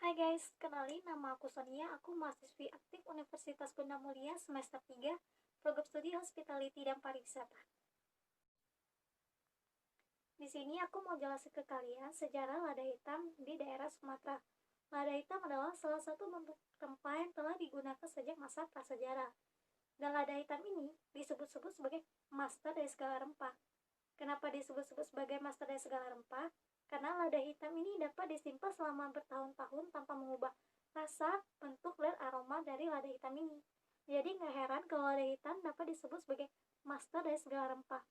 Hai guys, kenalin nama aku Sonia, aku mahasiswi aktif Universitas Bunda Mulia semester 3, program studi Hospitality dan Pariwisata. Di sini aku mau jelasin ke kalian sejarah lada hitam di daerah Sumatera. Lada hitam adalah salah satu bentuk rempah yang telah digunakan sejak masa prasejarah. Dan lada hitam ini disebut-sebut sebagai master dari segala rempah. Kenapa disebut-sebut sebagai master dari segala rempah? Karena lada hitam ini dapat disimpan selama bertahun-tahun tanpa mengubah rasa, bentuk, dan aroma dari lada hitam ini. Jadi nggak heran kalau lada hitam dapat disebut sebagai master dari segala rempah.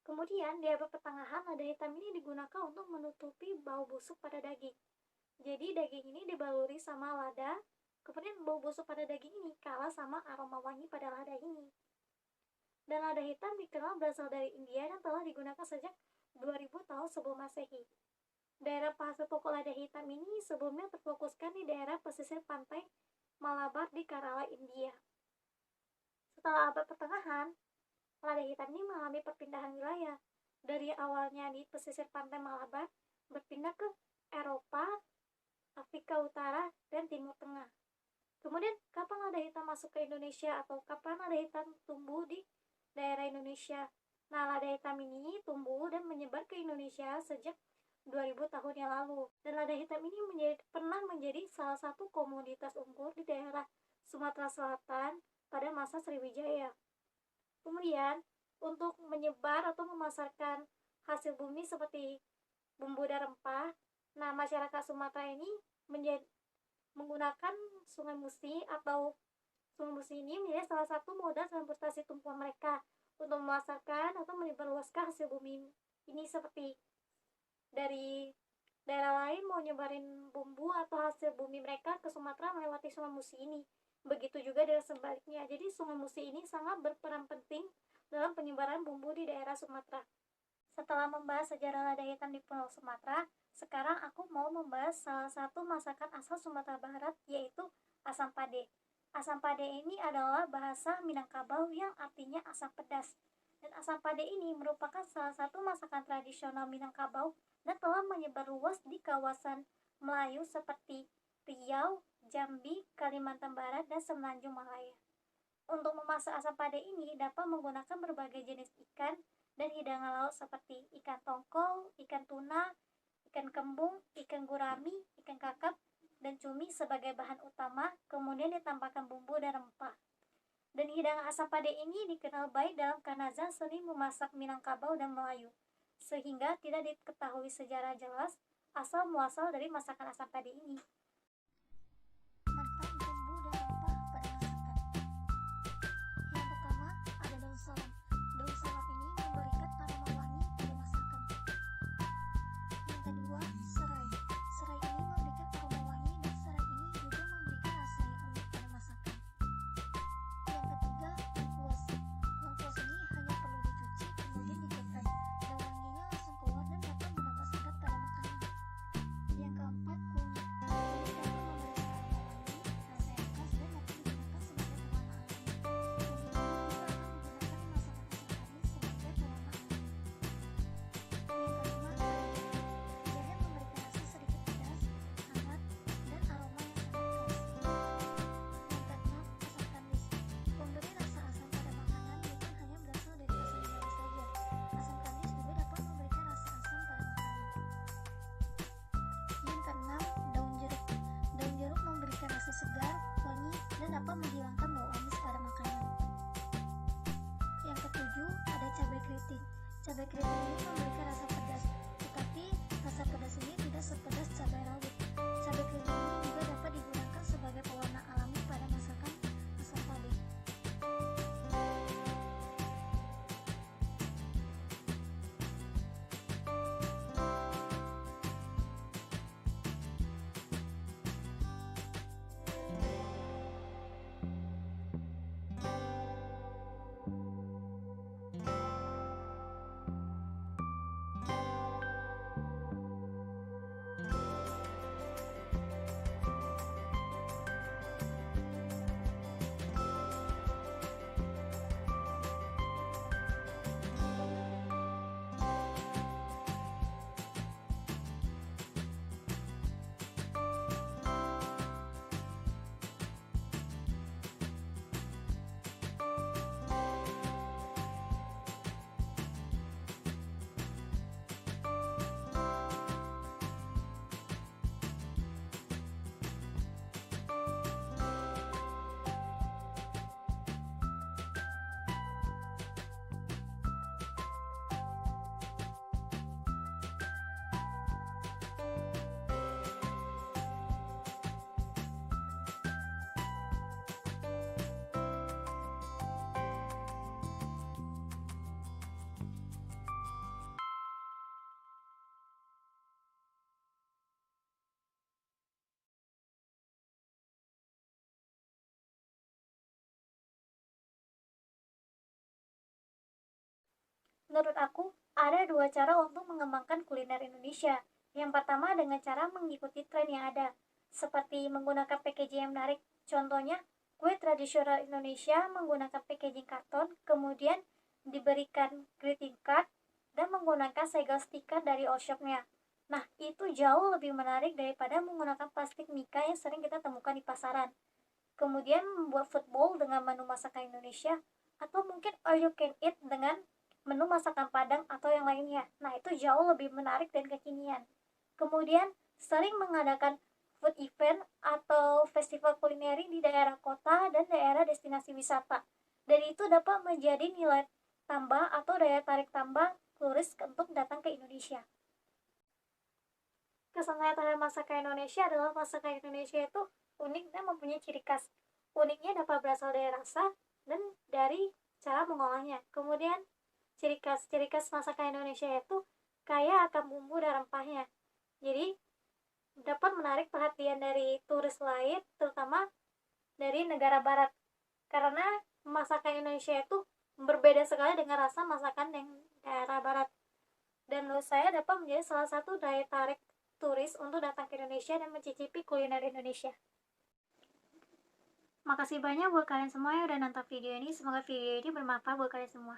Kemudian di abad pertengahan lada hitam ini digunakan untuk menutupi bau busuk pada daging. Jadi daging ini dibaluri sama lada, kemudian bau busuk pada daging ini kalah sama aroma wangi pada lada ini. Dan lada hitam dikenal berasal dari India dan telah digunakan sejak 2000 tahun sebelum Masehi. Daerah penghasil pokok lada hitam ini sebelumnya terfokuskan di daerah pesisir pantai Malabar di Kerala, India. Setelah abad pertengahan, lada hitam ini mengalami perpindahan wilayah. Dari awalnya di pesisir pantai Malabar, berpindah ke Eropa, Afrika Utara, dan Timur Tengah. Kemudian, kapan lada hitam masuk ke Indonesia atau kapan lada hitam tumbuh di daerah Indonesia? Nah, lada hitam ini tumbuh dan menyebar ke Indonesia sejak 2000 tahun yang lalu. Dan lada hitam ini pernah menjadi salah satu komoditas unggul di daerah Sumatera Selatan pada masa Sriwijaya. Kemudian, untuk menyebar atau memasarkan hasil bumi seperti bumbu dan rempah, nah masyarakat Sumatera ini menggunakan Sungai Musi atau Sungai Musi ini menjadi salah satu moda transportasi tumpuan mereka untuk memasarkan atau menyebarluaskan hasil bumi ini, seperti dari daerah lain mau nyebarin bumbu atau hasil bumi mereka ke Sumatera melewati Sungai Musi ini. Begitu juga dengan sebaliknya. Jadi Sungai Musi ini sangat berperan penting dalam penyebaran bumbu di daerah Sumatera. Setelah membahas sejarah lada hitam di Pulau Sumatera, sekarang aku mau membahas salah satu masakan asal Sumatera Barat, yaitu asam pade. Asam pade ini adalah bahasa Minangkabau yang artinya asam pedas. Dan asam pade ini merupakan salah satu masakan tradisional Minangkabau dan telah menyebar luas di kawasan Melayu seperti Riau, Jambi, Kalimantan Barat, dan Semenanjung Malaya. Untuk memasak asam pade ini dapat menggunakan berbagai jenis ikan dan hidangan laut seperti ikan tongkol, ikan tuna, ikan kembung, ikan gurami, ikan kakap, dan cumi sebagai bahan utama, kemudian ditambahkan bumbu dan rempah. Dan hidangan asam pade ini dikenal baik dalam karangan seni memasak Minangkabau dan Melayu, sehingga tidak diketahui sejarah jelas asal muasal dari masakan asam pade ini. Manfaat bumbu dan rempah pada masakan. Yang pertama ada daun salam. Daun salam ini memberikan aroma wangi pada masakan. Yang kedua, serai. Serai ini memberikan aroma wangi dan serai ini juga memberikan rasa yang unik pada masakan. Yang ketiga, lengkuas. Lengkuas ini hanya perlu dicuci kemudian diketan dan wanginya langsung keluar dan dapat menambah sedap pada makanan. Yang keempat, kunyit. Kunyit dapat memberikan aroma wangi, rasa yang khas dan dapat digunakan sebagai pewarna alami. Kunyit ini juga akan digunakan di masakan asam pade sebagai pewarna alami. Yang kelima, jahe. Jahe memberikan rasa sedikit pedas, hangat, dan aroma yang sangat khas. Yang keenam, asam kandis. Pemberi rasa asam pada makanan bukan hanya berasal dari rasa jahe saja. Asam kandis juga dapat memberikan rasa asam pada makanan. Yang keenam, daun jeruk. Daun jeruk memberikan rasa segar, wangi, dan dapat menghilangkan bau amis pada makanan. Yang ketujuh, ada cabai keriting. Cabai keriting ini memberikan rasa pedas, tetapi rasa pedas ini tidak sepedas cabai rawit. Cabai keriting ini juga dapat digunakan sebagai pewarna alami pada masakan asam pade. Menurut aku, ada dua cara untuk mengembangkan kuliner Indonesia. Yang pertama dengan cara mengikuti tren yang ada, seperti menggunakan packaging yang menarik. Contohnya, kue tradisional Indonesia menggunakan packaging karton, kemudian diberikan greeting card, dan menggunakan segel stiker dari all shopnya. Nah, itu jauh lebih menarik daripada menggunakan plastik mika yang sering kita temukan di pasaran. Kemudian membuat food bowl dengan menu masakan Indonesia, atau mungkin all you can eat dengan menu masakan Padang atau yang lainnya. Nah, itu jauh lebih menarik dan kekinian. Kemudian, sering mengadakan food event atau festival kulineri di daerah kota dan daerah destinasi wisata. Dan itu dapat menjadi nilai tambah atau daya tarik tambah turis untuk datang ke Indonesia. Kesenangan terhadap masakan Indonesia adalah masakan Indonesia itu unik dan mempunyai ciri khas. Uniknya dapat berasal dari rasa dan dari cara mengolahnya. Kemudian ciri khas masakan Indonesia itu kaya akan bumbu dan rempahnya. Jadi dapat menarik perhatian dari turis lain, terutama dari negara barat. Karena masakan Indonesia itu berbeda sekali dengan rasa masakan yang daerah barat. Dan menurut saya dapat menjadi salah satu daya tarik turis untuk datang ke Indonesia dan mencicipi kuliner Indonesia. Makasih banyak buat kalian semua yang udah nonton video ini. Semoga video ini bermanfaat buat kalian semua.